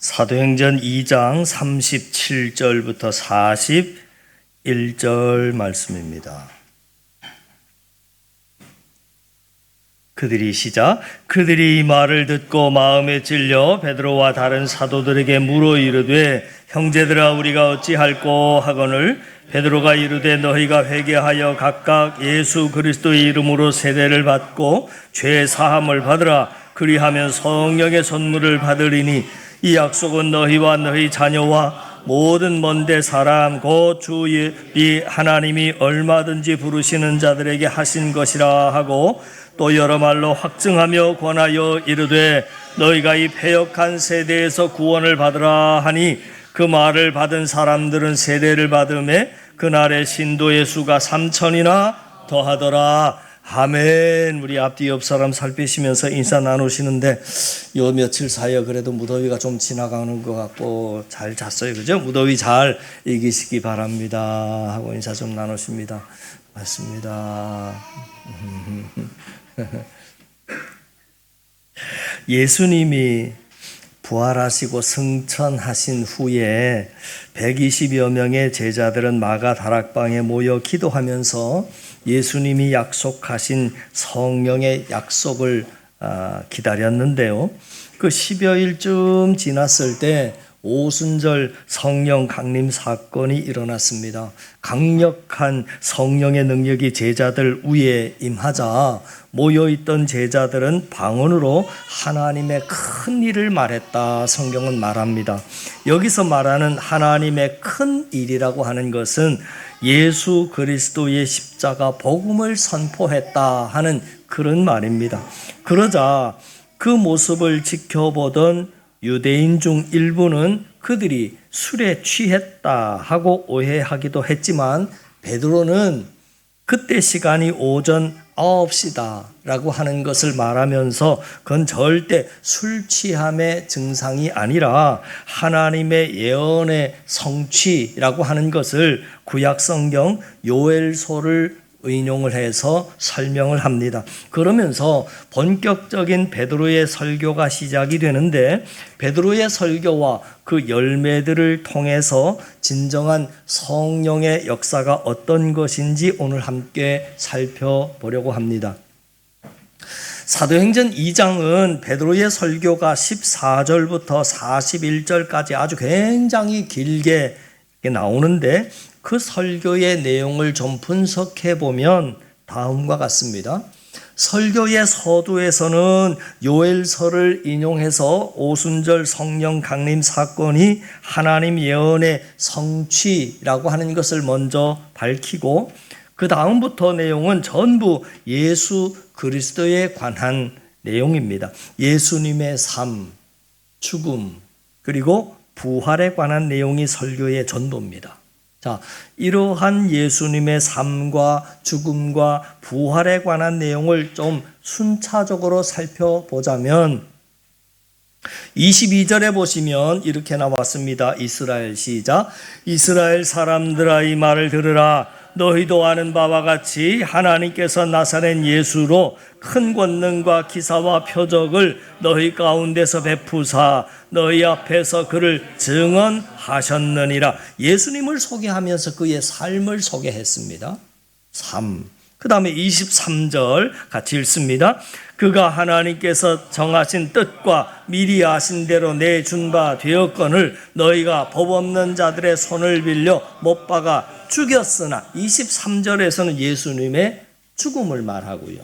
사도행전 2장 37절부터 41절 말씀입니다. 그들이 이 말을 듣고 마음에 찔려 베드로와 다른 사도들에게 물어 이르되 형제들아 우리가 어찌할꼬 하거늘 베드로가 이르되 너희가 회개하여 각각 예수 그리스도의 이름으로 세례를 받고 죄 사함을 받으라. 그리하면 성령의 선물을 받으리니 이 약속은 너희와 너희 자녀와 모든 먼데 사람 곧 주의 하나님이 얼마든지 부르시는 자들에게 하신 것이라 하고 또 여러 말로 확증하며 권하여 이르되 너희가 이 패역한 세대에서 구원을 받으라 하니 그 말을 받은 사람들은 세례를 받음에 그날의 신도의 수가 3,000이나 더하더라. 아멘. 우리 앞뒤 옆 사람 살피시면서 인사 나누시는데 요 며칠 사이에 그래도 무더위가 좀 지나가는 것 같고 잘 잤어요, 그죠? 무더위 잘 이기시기 바랍니다 하고 인사 좀 나누십니다. 맞습니다. 예수님이 부활하시고 승천하신 후에 120여 명의 제자들은 마가 다락방에 모여 기도하면서 예수님이 약속하신 성령의 약속을 기다렸는데요. 그 10여일쯤 지났을 때 오순절 성령 강림 사건이 일어났습니다. 강력한 성령의 능력이 제자들 위에 임하자 모여있던 제자들은 방언으로 하나님의 큰 일을 말했다. 성경은 말합니다. 여기서 말하는 하나님의 큰 일이라고 하는 것은 예수 그리스도의 십자가 복음을 선포했다 하는 그런 말입니다. 그러자 그 모습을 지켜보던 유대인 중 일부는 그들이 술에 취했다 하고 오해하기도 했지만 베드로는 그때 시간이 오전 9시다 라고 하는 것을 말하면서 그건 절대 술 취함의 증상이 아니라 하나님의 예언의 성취라고 하는 것을 구약성경 요엘서를 인용을 해서 설명을 합니다. 그러면서 본격적인 베드로의 설교가 시작이 되는데 베드로의 설교와 그 열매들을 통해서 진정한 성령의 역사가 어떤 것인지 오늘 함께 살펴보려고 합니다. 사도행전 2장은 베드로의 설교가 14절부터 41절까지 아주 굉장히 길게 나오는데 그 설교의 내용을 좀 분석해 보면 다음과 같습니다. 설교의 서두에서는 요엘서를 인용해서 오순절 성령 강림 사건이 하나님 예언의 성취라고 하는 것을 먼저 밝히고 그 다음부터 내용은 전부 예수 그리스도에 관한 내용입니다. 예수님의 삶, 죽음, 그리고 부활에 관한 내용이 설교의 전부입니다. 자, 이러한 예수님의 삶과 죽음과 부활에 관한 내용을 좀 순차적으로 살펴보자면 22절에 보시면 이렇게 나왔습니다. 이스라엘 시작. 이스라엘 사람들아 이 말을 들으라. 너희도 아는 바와 같이 하나님께서 나사렛 예수로 큰 권능과 기사와 표적을 너희 가운데서 베푸사 너희 앞에서 그를 증언하셨느니라. 예수님을 소개하면서 그의 삶을 소개했습니다. 그 다음에 23절 같이 읽습니다. 그가 하나님께서 정하신 뜻과 미리 아신 대로 내준 바 되었거늘 너희가 법 없는 자들의 손을 빌려 못 박아 죽였으나 23절에서는 예수님의 죽음을 말하고요.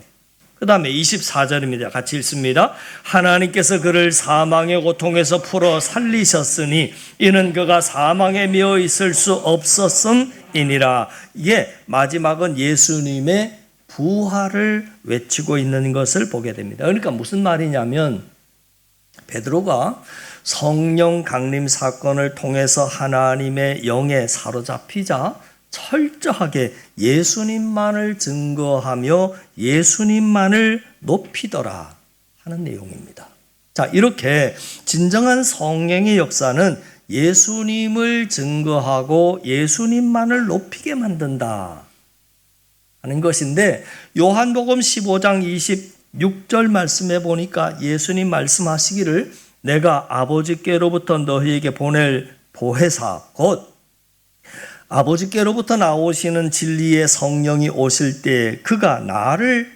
그 다음에 24절입니다. 같이 읽습니다. 하나님께서 그를 사망의 고통에서 풀어 살리셨으니 이는 그가 사망에 매어 있을 수 없었음이니라. 이게 마지막은 예수님의 부활을 외치고 있는 것을 보게 됩니다. 그러니까 무슨 말이냐면 베드로가 성령 강림 사건을 통해서 하나님의 영에 사로잡히자 철저하게 예수님만을 증거하며 예수님만을 높이더라 하는 내용입니다. 자, 이렇게 진정한 성령의 역사는 예수님을 증거하고 예수님만을 높이게 만든다 하는 것인데 요한복음 15장 26절 말씀에 보니까 예수님 말씀하시기를 내가 아버지께로부터 너희에게 보낼 보혜사 곧 아버지께로부터 나오시는 진리의 성령이 오실 때 그가 나를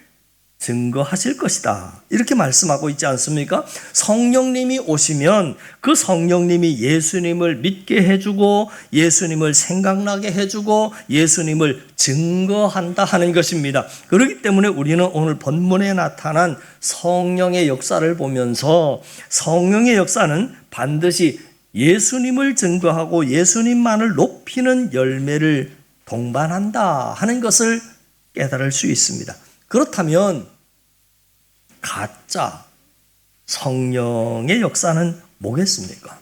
증거하실 것이다. 이렇게 말씀하고 있지 않습니까? 성령님이 오시면 그 성령님이 예수님을 믿게 해주고 예수님을 생각나게 해주고 예수님을 증거한다 하는 것입니다. 그렇기 때문에 우리는 오늘 본문에 나타난 성령의 역사를 보면서 성령의 역사는 반드시 예수님을 증거하고 예수님만을 높이는 열매를 동반한다 하는 것을 깨달을 수 있습니다. 그렇다면 가짜 성령의 역사는 뭐겠습니까?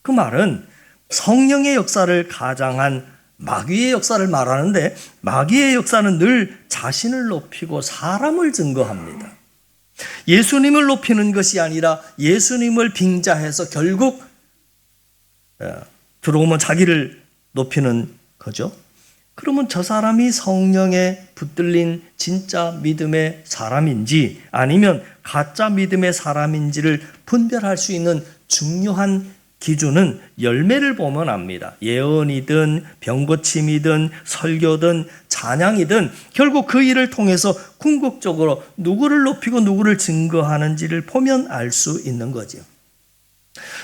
그 말은 성령의 역사를 가장한 마귀의 역사를 말하는데 마귀의 역사는 늘 자신을 높이고 사람을 증거합니다. 예수님을 높이는 것이 아니라 예수님을 빙자해서 결국 들어오면 자기를 높이는 거죠. 그러면 저 사람이 성령에 붙들린 진짜 믿음의 사람인지 아니면 가짜 믿음의 사람인지를 분별할 수 있는 중요한 기준은 열매를 보면 압니다. 예언이든 병고침이든 설교든 찬양이든 결국 그 일을 통해서 궁극적으로 누구를 높이고 누구를 증거하는지를 보면 알 수 있는 거죠.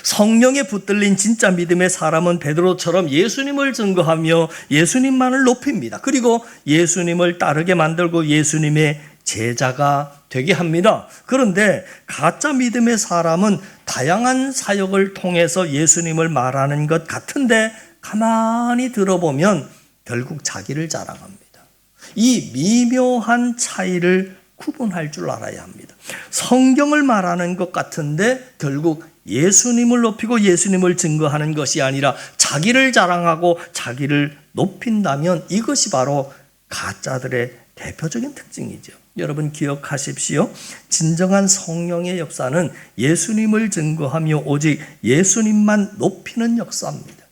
성령에 붙들린 진짜 믿음의 사람은 베드로처럼 예수님을 증거하며 예수님만을 높입니다. 그리고 예수님을 따르게 만들고 예수님의 제자가 되게 합니다. 그런데 가짜 믿음의 사람은 다양한 사역을 통해서 예수님을 말하는 것 같은데 가만히 들어보면 결국 자기를 자랑합니다. 이 미묘한 차이를 구분할 줄 알아야 합니다. 성경을 말하는 것 같은데 결국 예수님을 높이고 예수님을 증거하는 것이 아니라 자기를 자랑하고 자기를 높인다면 이것이 바로 가짜들의 대표적인 특징이죠. 여러분 기억하십시오. 진정한 성령의 역사는 예수님을 증거하며 오직 예수님만 높이는 역사입니다.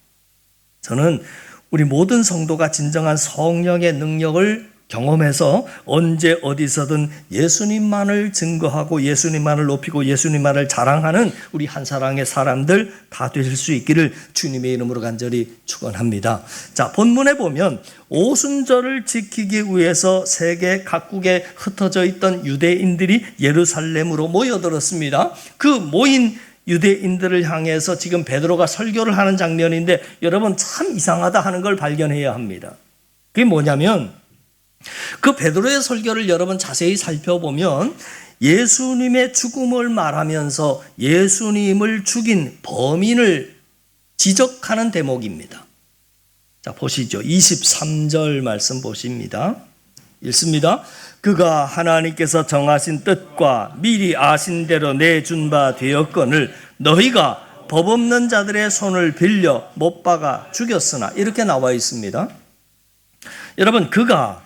저는 우리 모든 성도가 진정한 성령의 능력을 경험해서 언제 어디서든 예수님만을 증거하고 예수님만을 높이고 예수님만을 자랑하는 우리 한사랑의 사람들 다 되실 수 있기를 주님의 이름으로 간절히 축원합니다. 자, 본문에 보면 오순절을 지키기 위해서 세계 각국에 흩어져 있던 유대인들이 예루살렘으로 모여들었습니다. 그 모인 유대인들을 향해서 지금 베드로가 설교를 하는 장면인데 여러분 참 이상하다 하는 걸 발견해야 합니다. 그게 뭐냐면 그 베드로의 설교를 여러분 자세히 살펴보면 예수님의 죽음을 말하면서 예수님을 죽인 범인을 지적하는 대목입니다. 자, 보시죠. 23절 말씀 보십니다. 읽습니다. 그가 하나님께서 정하신 뜻과 미리 아신 대로 내준 바 되었거늘 너희가 법 없는 자들의 손을 빌려 못 박아 죽였으나 이렇게 나와 있습니다. 여러분 그가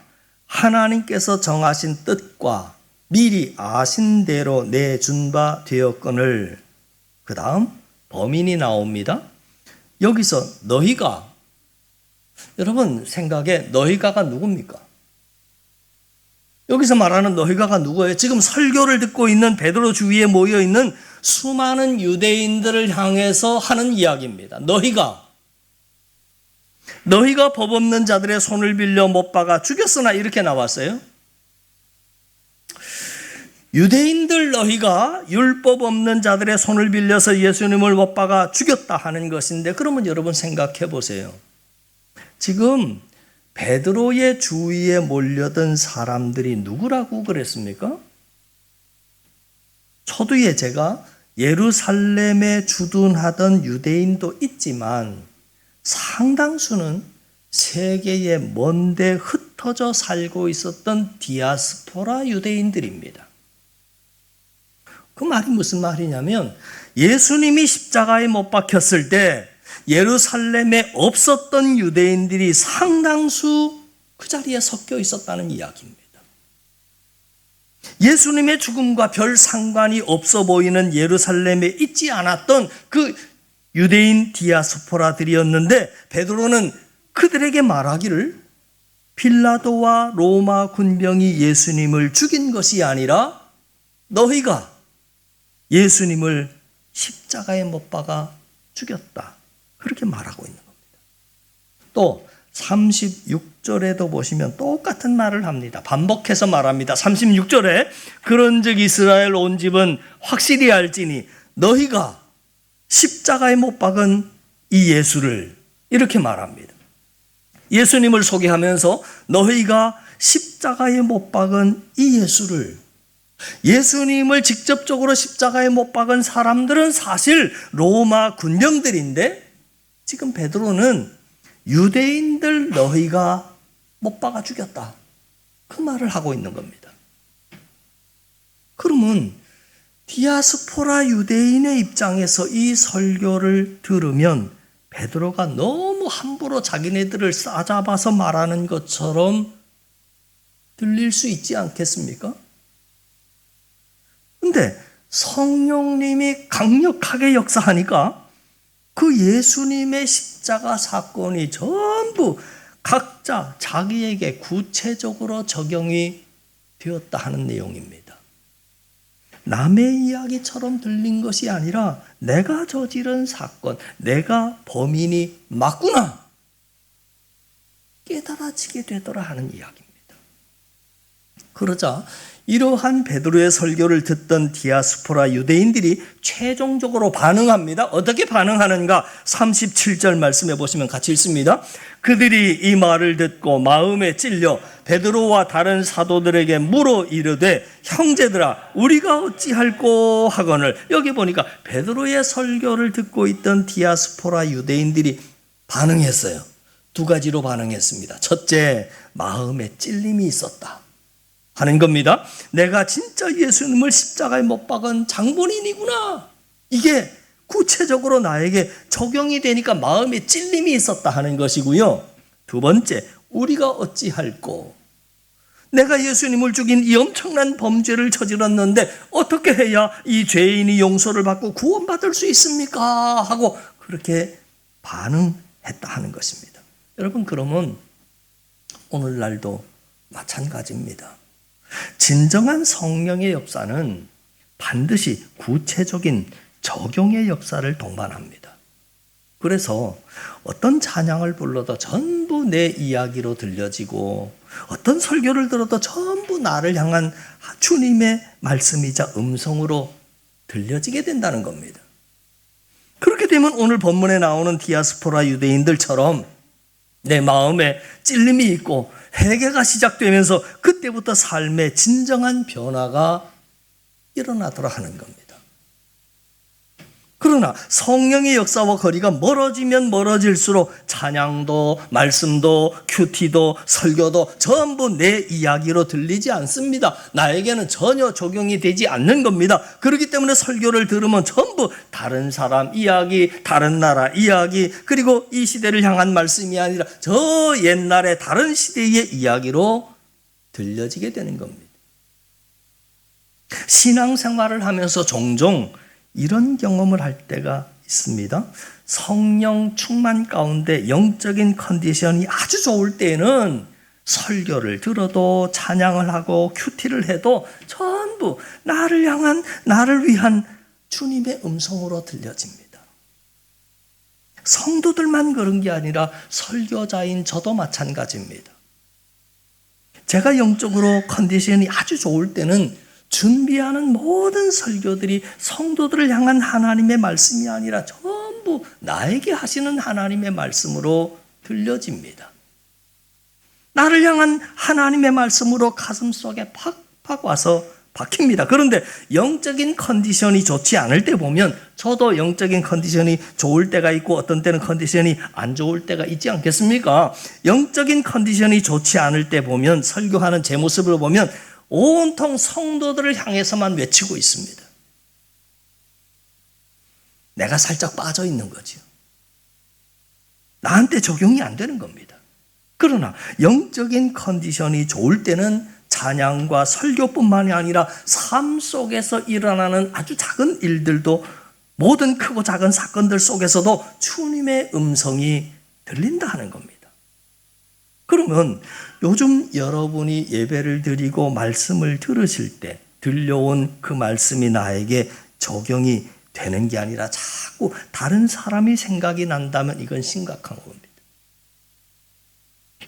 하나님께서 정하신 뜻과 미리 아신 대로 내준 바 되었거늘 그 다음 범인이 나옵니다. 여기서 너희가 여러분 생각에 너희가가 누굽니까? 여기서 말하는 너희가가 누구예요? 지금 설교를 듣고 있는 베드로 주위에 모여있는 수많은 유대인들을 향해서 하는 이야기입니다. 너희가 법 없는 자들의 손을 빌려 못 박아 죽였으나 이렇게 나왔어요. 유대인들 너희가 율법 없는 자들의 손을 빌려서 예수님을 못 박아 죽였다 하는 것인데 그러면 여러분 생각해 보세요. 지금 베드로의 주위에 몰려든 사람들이 누구라고 그랬습니까? 초두에 제가 예루살렘에 주둔하던 유대인도 있지만 상당수는 세계에 먼데 흩어져 살고 있었던 디아스포라 유대인들입니다. 그 말이 무슨 말이냐면 예수님이 십자가에 못 박혔을 때 예루살렘에 없었던 유대인들이 상당수 그 자리에 섞여 있었다는 이야기입니다. 예수님의 죽음과 별 상관이 없어 보이는 예루살렘에 있지 않았던 그 유대인 디아스포라들이었는데 베드로는 그들에게 말하기를 빌라도와 로마 군병이 예수님을 죽인 것이 아니라 너희가 예수님을 십자가에 못 박아 죽였다. 그렇게 말하고 있는 겁니다. 또 36절에도 보시면 똑같은 말을 합니다. 반복해서 말합니다. 36절에 그런즉 이스라엘 온 집은 확실히 알지니 너희가 십자가에 못 박은 이 예수를, 이렇게 말합니다. 예수님을 소개하면서 너희가 십자가에 못 박은 이 예수를, 예수님을 직접적으로 십자가에 못 박은 사람들은 사실 로마 군병들인데 지금 베드로는 유대인들 너희가 못 박아 죽였다, 그 말을 하고 있는 겁니다. 그러면 디아스포라 유대인의 입장에서 이 설교를 들으면 베드로가 너무 함부로 자기네들을 싸잡아서 말하는 것처럼 들릴 수 있지 않겠습니까? 근데 성령님이 강력하게 역사하니까 그 예수님의 십자가 사건이 전부 각자 자기에게 구체적으로 적용이 되었다 하는 내용입니다. 남의 이야기처럼 들린 것이 아니라 내가 저지른 사건, 내가 범인이 맞구나 깨달아지게 되더라 하는 이야기입니다. 그러자 이러한 베드로의 설교를 듣던 디아스포라 유대인들이 최종적으로 반응합니다. 어떻게 반응하는가? 37절 말씀해 보시면 같이 읽습니다. 그들이 이 말을 듣고 마음에 찔려 베드로와 다른 사도들에게 물어 이르되 형제들아 우리가 어찌할꼬 하거늘. 여기 보니까 베드로의 설교를 듣고 있던 디아스포라 유대인들이 반응했어요. 두 가지로 반응했습니다. 첫째, 마음에 찔림이 있었다 하는 겁니다. 내가 진짜 예수님을 십자가에 못 박은 장본인이구나, 이게 구체적으로 나에게 적용이 되니까 마음에 찔림이 있었다 하는 것이고요. 두 번째, 우리가 어찌할꼬, 내가 예수님을 죽인 이 엄청난 범죄를 저질렀는데 어떻게 해야 이 죄인이 용서를 받고 구원받을 수 있습니까? 하고 그렇게 반응했다 하는 것입니다. 여러분, 그러면 오늘날도 마찬가지입니다. 진정한 성령의 역사는 반드시 구체적인 적용의 역사를 동반합니다. 그래서 어떤 찬양을 불러도 전부 내 이야기로 들려지고 어떤 설교를 들어도 전부 나를 향한 주님의 말씀이자 음성으로 들려지게 된다는 겁니다. 그렇게 되면 오늘 본문에 나오는 디아스포라 유대인들처럼 내 마음에 찔림이 있고 회개가 시작되면서 그때부터 삶의 진정한 변화가 일어나더라 하는 겁니다. 그러나 성령의 역사와 거리가 멀어지면 멀어질수록 찬양도 말씀도 큐티도 설교도 전부 내 이야기로 들리지 않습니다. 나에게는 전혀 적용이 되지 않는 겁니다. 그렇기 때문에 설교를 들으면 전부 다른 사람 이야기, 다른 나라 이야기, 그리고 이 시대를 향한 말씀이 아니라 저 옛날의 다른 시대의 이야기로 들려지게 되는 겁니다. 신앙생활을 하면서 종종 이런 경험을 할 때가 있습니다. 성령 충만 가운데 영적인 컨디션이 아주 좋을 때는 설교를 들어도 찬양을 하고 큐티를 해도 전부 나를 향한, 나를 위한 주님의 음성으로 들려집니다. 성도들만 그런 게 아니라 설교자인 저도 마찬가지입니다. 제가 영적으로 컨디션이 아주 좋을 때는 준비하는 모든 설교들이 성도들을 향한 하나님의 말씀이 아니라 전부 나에게 하시는 하나님의 말씀으로 들려집니다. 나를 향한 하나님의 말씀으로 가슴 속에 팍팍 와서 박힙니다. 그런데 영적인 컨디션이 좋지 않을 때 보면, 저도 영적인 컨디션이 좋을 때가 있고 어떤 때는 컨디션이 안 좋을 때가 있지 않겠습니까? 영적인 컨디션이 좋지 않을 때 보면, 설교하는 제 모습을 보면 온통 성도들을 향해서만 외치고 있습니다. 내가 살짝 빠져 있는 거죠. 나한테 적용이 안 되는 겁니다. 그러나 영적인 컨디션이 좋을 때는 찬양과 설교뿐만이 아니라 삶 속에서 일어나는 아주 작은 일들도, 모든 크고 작은 사건들 속에서도 주님의 음성이 들린다 하는 겁니다. 그러면 요즘 여러분이 예배를 드리고 말씀을 들으실 때 들려온 그 말씀이 나에게 적용이 되는 게 아니라 자꾸 다른 사람이 생각이 난다면 이건 심각한 겁니다.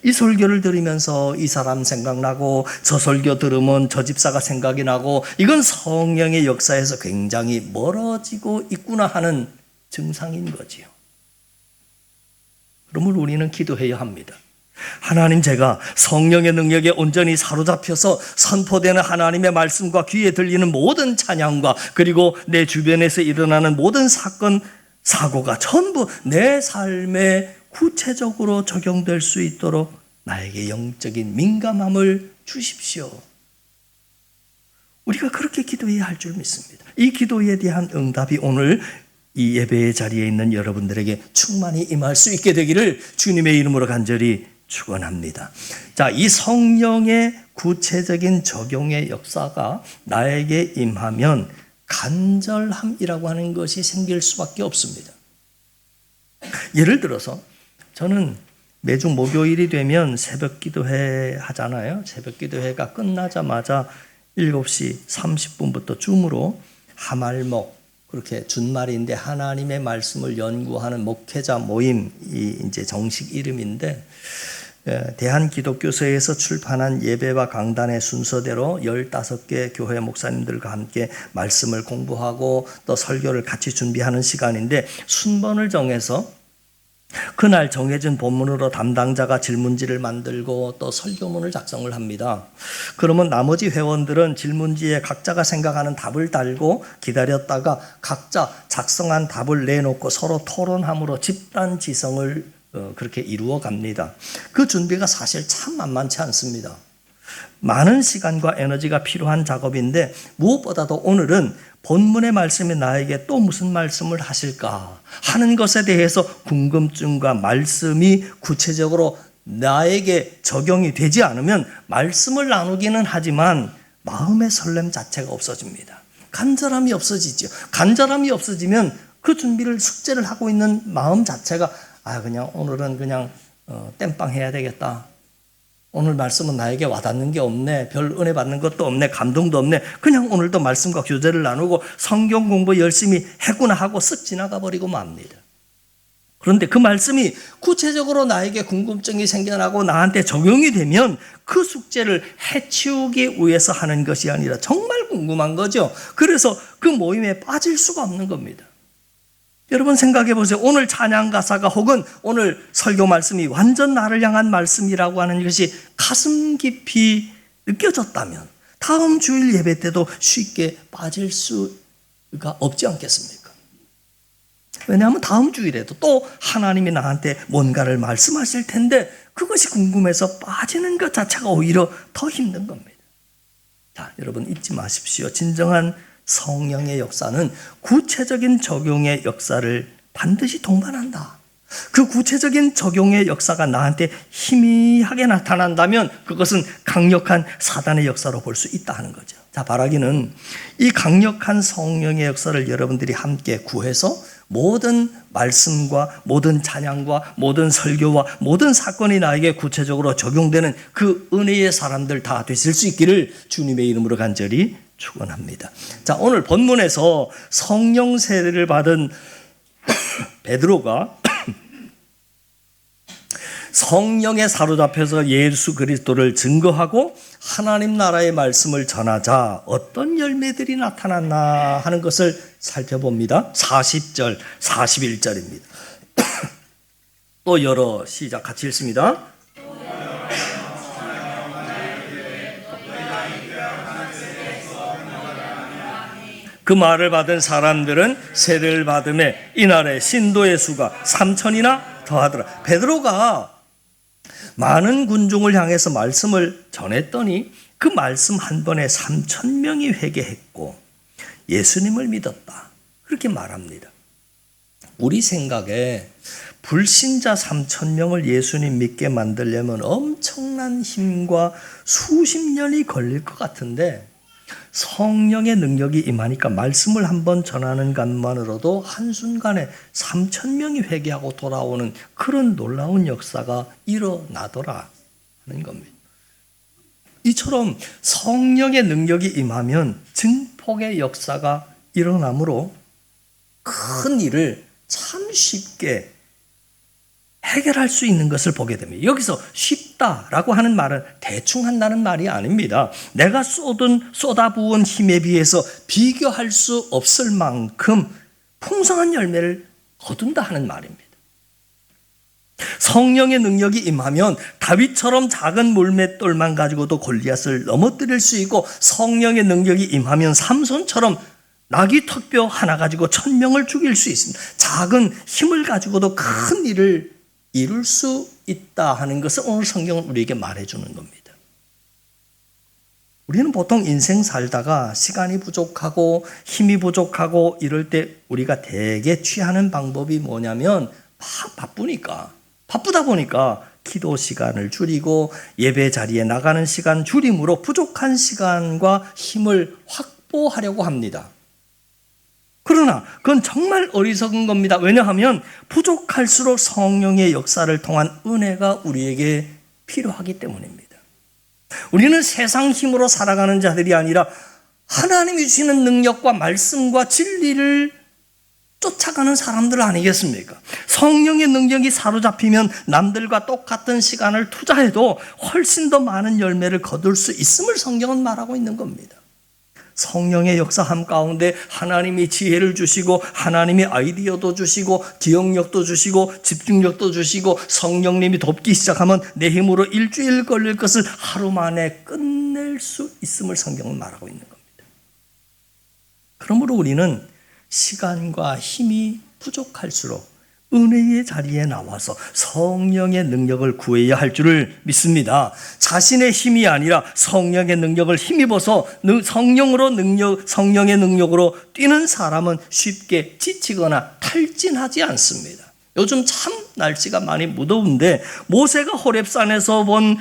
이 설교를 들으면서 이 사람 생각나고 저 설교 들으면 저 집사가 생각이 나고 이건 성령의 역사에서 굉장히 멀어지고 있구나 하는 증상인 거지요. 그러면 우리는 기도해야 합니다. 하나님, 제가 성령의 능력에 온전히 사로잡혀서 선포되는 하나님의 말씀과 귀에 들리는 모든 찬양과 그리고 내 주변에서 일어나는 모든 사건, 사고가 전부 내 삶에 구체적으로 적용될 수 있도록 나에게 영적인 민감함을 주십시오. 우리가 그렇게 기도해야 할 줄 믿습니다. 이 기도에 대한 응답이 오늘 이 예배의 자리에 있는 여러분들에게 충만히 임할 수 있게 되기를 주님의 이름으로 간절히 축원합니다. 자, 이 성령의 구체적인 적용의 역사가 나에게 임하면 간절함이라고 하는 것이 생길 수밖에 없습니다. 예를 들어서 저는 매주 목요일이 되면 새벽 기도회 하잖아요. 새벽 기도회가 끝나자마자 7시 30분부터 줌으로 하말목, 그렇게 준말인데 하나님의 말씀을 연구하는 목회자 모임이 이제 정식 이름인데, 대한기독교서에서 출판한 예배와 강단의 순서대로 15개 교회 목사님들과 함께 말씀을 공부하고 또 설교를 같이 준비하는 시간인데, 순번을 정해서 그날 정해진 본문으로 담당자가 질문지를 만들고 또 설교문을 작성을 합니다. 그러면 나머지 회원들은 질문지에 각자가 생각하는 답을 달고 기다렸다가 각자 작성한 답을 내놓고 서로 토론함으로 집단 지성을 그렇게 이루어 갑니다. 그 준비가 사실 참 만만치 않습니다. 많은 시간과 에너지가 필요한 작업인데, 무엇보다도 오늘은 본문의 말씀이 나에게 또 무슨 말씀을 하실까 하는 것에 대해서 궁금증과 말씀이 구체적으로 나에게 적용이 되지 않으면 말씀을 나누기는 하지만 마음의 설렘 자체가 없어집니다. 간절함이 없어지죠. 간절함이 없어지면 그 준비를, 숙제를 하고 있는 마음 자체가 그냥 오늘은 그냥 땜빵 해야 되겠다. 오늘 말씀은 나에게 와닿는 게 없네. 별 은혜 받는 것도 없네. 감동도 없네. 그냥 오늘도 말씀과 교제를 나누고 성경 공부 열심히 했구나 하고 쓱 지나가 버리고 맙니다. 그런데 그 말씀이 구체적으로 나에게 궁금증이 생겨나고 나한테 적용이 되면 그 숙제를 해치우기 위해서 하는 것이 아니라 정말 궁금한 거죠. 그래서 그 모임에 빠질 수가 없는 겁니다. 여러분 생각해 보세요. 오늘 찬양 가사가 혹은 오늘 설교 말씀이 완전 나를 향한 말씀이라고 하는 것이 가슴 깊이 느껴졌다면 다음 주일 예배 때도 쉽게 빠질 수가 없지 않겠습니까? 왜냐하면 다음 주일에도 또 하나님이 나한테 뭔가를 말씀하실 텐데 그것이 궁금해서 빠지는 것 자체가 오히려 더 힘든 겁니다. 자, 여러분 잊지 마십시오. 진정한 성령의 역사는 구체적인 적용의 역사를 반드시 동반한다. 그 구체적인 적용의 역사가 나한테 희미하게 나타난다면 그것은 강력한 사단의 역사로 볼 수 있다 하는 거죠. 자, 바라기는 이 강력한 성령의 역사를 여러분들이 함께 구해서 모든 말씀과 모든 찬양과 모든 설교와 모든 사건이 나에게 구체적으로 적용되는 그 은혜의 사람들 다 되실 수 있기를 주님의 이름으로 간절히 축원합니다. 자, 오늘 본문에서 성령 세례를 받은 베드로가 성령에 사로잡혀서 예수 그리스도를 증거하고 하나님 나라의 말씀을 전하자 어떤 열매들이 나타났나 하는 것을 살펴봅니다. 40절, 41절입니다. 또 열어 시작 같이 읽습니다. 그 말을 받은 사람들은 세례를 받음에 이날에 신도의 수가 3,000이나 더하더라. 베드로가 많은 군중을 향해서 말씀을 전했더니 그 말씀 한 번에 3,000명이 회개했고 예수님을 믿었다. 그렇게 말합니다. 우리 생각에 불신자 3,000명을 예수님 믿게 만들려면 엄청난 힘과 수십 년이 걸릴 것 같은데 성령의 능력이 임하니까 말씀을 한번 전하는 것만으로도 한순간에 3,000명이 회개하고 돌아오는 그런 놀라운 역사가 일어나더라 하는 겁니다. 이처럼 성령의 능력이 임하면 증폭의 역사가 일어나므로 큰 일을 참 쉽게 해결할 수 있는 것을 보게 됩니다. 여기서 쉽다라고 하는 말은 대충 한다는 말이 아닙니다. 내가 쏟아부은 힘에 비해서 비교할 수 없을 만큼 풍성한 열매를 거둔다 하는 말입니다. 성령의 능력이 임하면 다윗처럼 작은 물맷돌만 가지고도 골리앗을 넘어뜨릴 수 있고, 성령의 능력이 임하면 삼손처럼 나귀 턱뼈 하나 가지고 1000명을 죽일 수 있습니다. 작은 힘을 가지고도 큰 일을 이룰 수 있다 하는 것을 오늘 성경은 우리에게 말해주는 겁니다. 우리는 보통 인생 살다가 시간이 부족하고 힘이 부족하고 이럴 때 우리가 대개 취하는 방법이 뭐냐면 바쁘다 보니까 기도 시간을 줄이고 예배 자리에 나가는 시간 줄임으로 부족한 시간과 힘을 확보하려고 합니다. 그러나 그건 정말 어리석은 겁니다. 왜냐하면 부족할수록 성령의 역사를 통한 은혜가 우리에게 필요하기 때문입니다. 우리는 세상 힘으로 살아가는 자들이 아니라 하나님이 주시는 능력과 말씀과 진리를 쫓아가는 사람들 아니겠습니까? 성령의 능력이 사로잡히면 남들과 똑같은 시간을 투자해도 훨씬 더 많은 열매를 거둘 수 있음을 성경은 말하고 있는 겁니다. 성령의 역사함 가운데 하나님이 지혜를 주시고, 하나님이 아이디어도 주시고, 기억력도 주시고, 집중력도 주시고, 성령님이 돕기 시작하면 내 힘으로 일주일 걸릴 것을 하루 만에 끝낼 수 있음을 성경은 말하고 있는 겁니다. 그러므로 우리는 시간과 힘이 부족할수록 은혜의 자리에 나와서 성령의 능력을 구해야 할 줄을 믿습니다. 자신의 힘이 아니라 성령의 능력을 힘입어서 성령의 능력으로 뛰는 사람은 쉽게 지치거나 탈진하지 않습니다. 요즘 참 날씨가 많이 무더운데 모세가 호렙산에서 본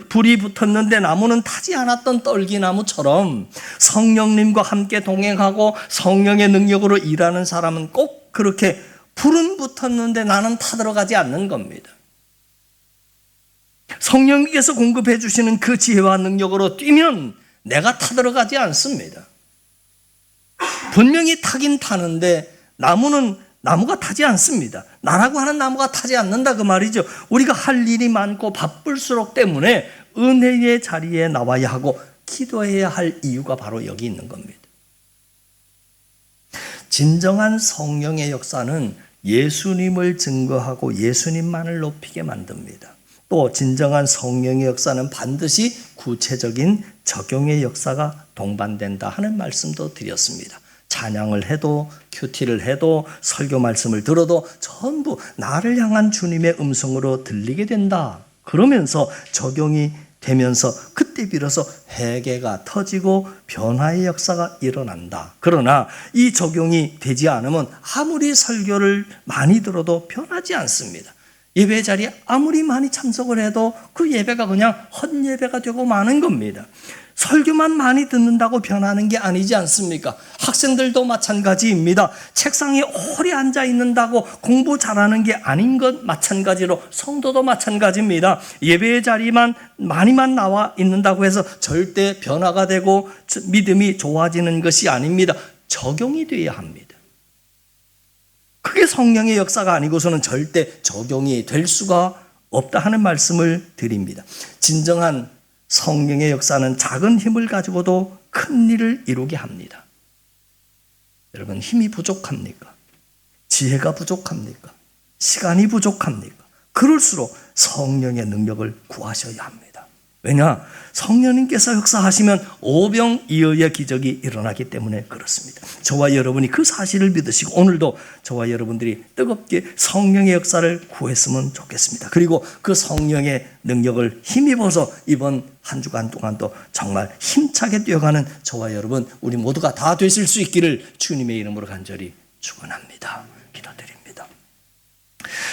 불이 붙었는데 나무는 타지 않았던 떨기나무처럼 성령님과 함께 동행하고 성령의 능력으로 일하는 사람은 꼭 그렇게 불은 붙었는데 나는 타들어가지 않는 겁니다. 성령님께서 공급해 주시는 그 지혜와 능력으로 뛰면 내가 타들어가지 않습니다. 분명히 타긴 타는데 나무가 타지 않습니다. 나라고 하는 나무가 타지 않는다 그 말이죠. 우리가 할 일이 많고 바쁠수록 때문에 은혜의 자리에 나와야 하고 기도해야 할 이유가 바로 여기 있는 겁니다. 진정한 성령의 역사는 예수님을 증거하고 예수님만을 높이게 만듭니다. 또 진정한 성령의 역사는 반드시 구체적인 적용의 역사가 동반된다 하는 말씀도 드렸습니다. 찬양을 해도 큐티를 해도 설교 말씀을 들어도 전부 나를 향한 주님의 음성으로 들리게 된다. 그러면서 적용이 되면서 그때 비로소 회개가 터지고 변화의 역사가 일어난다. 그러나 이 적용이 되지 않으면 아무리 설교를 많이 들어도 변하지 않습니다. 예배 자리에 아무리 많이 참석을 해도 그 예배가 그냥 헛예배가 되고 마는 겁니다. 설교만 많이 듣는다고 변하는 게 아니지 않습니까? 학생들도 마찬가지입니다. 책상에 오래 앉아 있는다고 공부 잘하는 게 아닌 것 마찬가지로 성도도 마찬가지입니다. 예배의 자리만 많이만 나와 있는다고 해서 절대 변화가 되고 믿음이 좋아지는 것이 아닙니다. 적용이 돼야 합니다. 그게 성령의 역사가 아니고서는 절대 적용이 될 수가 없다 하는 말씀을 드립니다. 진정한 성령의 역사는 작은 힘을 가지고도 큰 일을 이루게 합니다. 여러분, 힘이 부족합니까? 지혜가 부족합니까? 시간이 부족합니까? 그럴수록 성령의 능력을 구하셔야 합니다. 왜냐? 성령님께서 역사하시면 오병이어의 기적이 일어나기 때문에 그렇습니다. 저와 여러분이 그 사실을 믿으시고 오늘도 저와 여러분들이 뜨겁게 성령의 역사를 구했으면 좋겠습니다. 그리고 그 성령의 능력을 힘입어서 이번 한 주간 동안도 정말 힘차게 뛰어가는 저와 여러분 우리 모두가 다 되실 수 있기를 주님의 이름으로 간절히 축원합니다. 기도드립니다.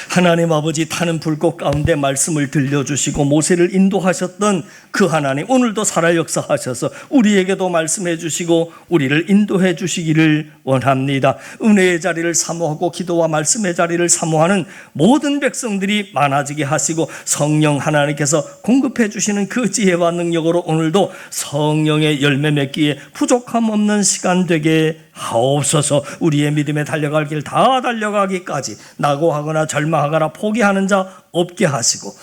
하나님 아버지, 타는 불꽃 가운데 말씀을 들려주시고 모세를 인도하셨던 그 하나님, 오늘도 살아 역사하셔서 우리에게도 말씀해 주시고 우리를 인도해 주시기를 원합니다. 은혜의 자리를 사모하고 기도와 말씀의 자리를 사모하는 모든 백성들이 많아지게 하시고 성령 하나님께서 공급해 주시는 그 지혜와 능력으로 오늘도 성령의 열매 맺기에 부족함 없는 시간 되게 하옵소서. 우리의 믿음에 달려갈 길 다 달려가기까지 낙오하거나 절망하거나 포기하는 자 없게 하시고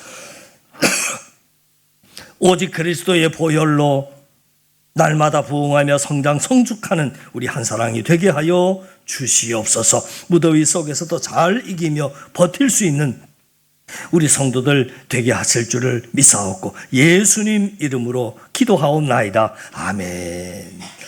오직 그리스도의 보혈로 날마다 부흥하며 성장 성숙하는 우리 한 사랑이 되게 하여 주시옵소서. 무더위 속에서도 잘 이기며 버틸 수 있는 우리 성도들 되게 하실 줄을 믿사옵고 예수님 이름으로 기도하옵나이다. 아멘.